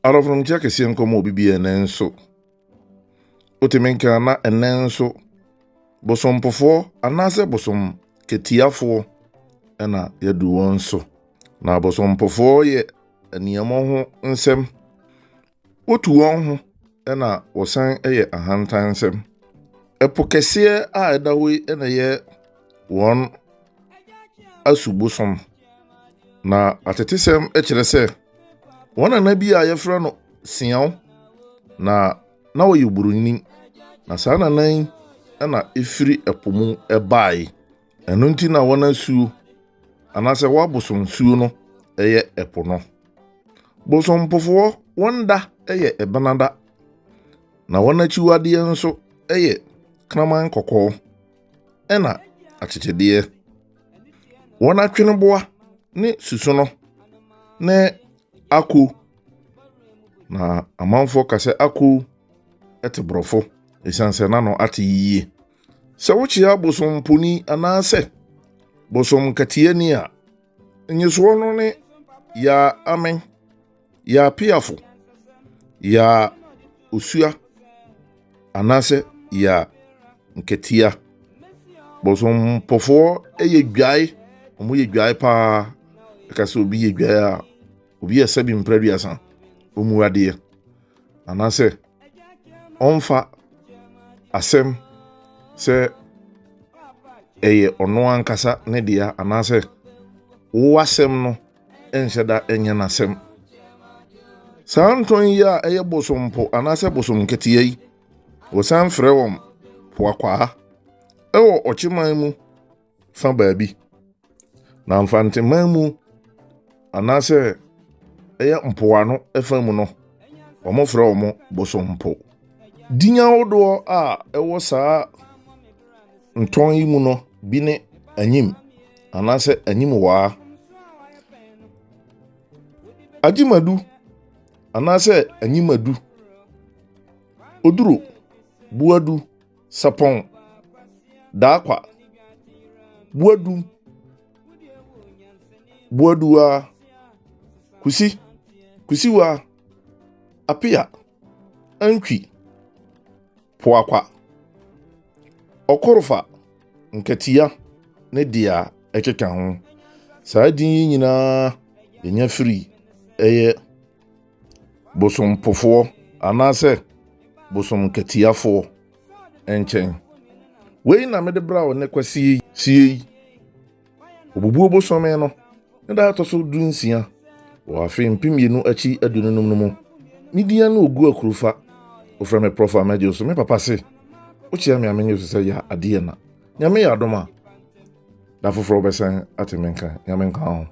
Arofrom tia kɛseɛ nkɔmɔ obi enenso. Otemenka na enenso. Bosompofoɔ anase Bosomkɛtiafoɔ na yɛdu wɔn so. Na Bosompofoɔ yɛ aniamuɔhosɛm. Wɔtu wɔn ho na wɔsane yɛ ahantan nsɛm. Ɛpo kɛseɛ a ɛda hɔ yi na yɛ wɔn asubosom. Na atetesɛm kyerɛ sɛ wɔn ana bi a yɛfrɛ no siaw na wɔyɛ buroni. Na saa nanan na efiri ɛpo mu ɛbae. Ɛno nti na wɔn asuo anase wɔabosom suo no ɛyɛ ɛpo no. Bosompofoɔ wɔn da ɛyɛ Ɛbenada. Na wɔn akyiwadeɛ nso ɛyɛ Kraman Kɔkɔɔ ɛna Akyekyedeɛ. Wɔn Adweneboa ne Susono ne ako na amanfoɔ kase ako ɛte brɔfo esanse na no ate yie. Sɛ wokyia bosomponi anase Bosomkɛtiani a nyesoɔ no ne ya amen ya piafo ya osua anase ya Nkatia. Bosompofoɔ ɛyɛ dwae ɔmo yɛ dwae pa kase obi yɛ dwae a obi yɛ sabi mpraduasa ɔmu adeɛ anase ɔmfa asɛm sɛ ɛyɛ ɔno ankasa ne dia anase wo asɛm no enhyɛda enye n'asɛm. Saa nton yi a ɛyɛ bosompo anase Bosomkɛtia yi wɔsan frɛ wɔn poakwaa ɛwɔ ɔkyeman mu fa baabi. Na mfanteman mu anase ɛyɛ mpoano ɛfa mu no wɔn frɛ wɔn Bosompo. Dinya hodoɔ a ɛwɔ saa nton yi mu no bi ne Ayim anase Ayimwaa, Agyemadu anase Ayimadu, Oduro, Boadu, Sapɔn, Daakwa, Boadu, Boadua, Kusiwa, Apia, Antwi, Poakwa, Okorofa, Nkatia, ne dia ɛkeka ho. Saa din yi nyinaa yenya firi ɛyɛ Bosompofoɔ anase Bosomkɛtiafoɔ enchen. Wei na mede bra wo ne kwasie yi. Obubuo bosome no ne da to so dunsia. Wo afe mpemienu achi adununum no mu. Midia na ogu akurufa. Ofra me profa medio so me papa se. Wo chia me amenye so se ya ade na. Nyame ya adoma. Da foforo besan atemenka. Nyame nka ho.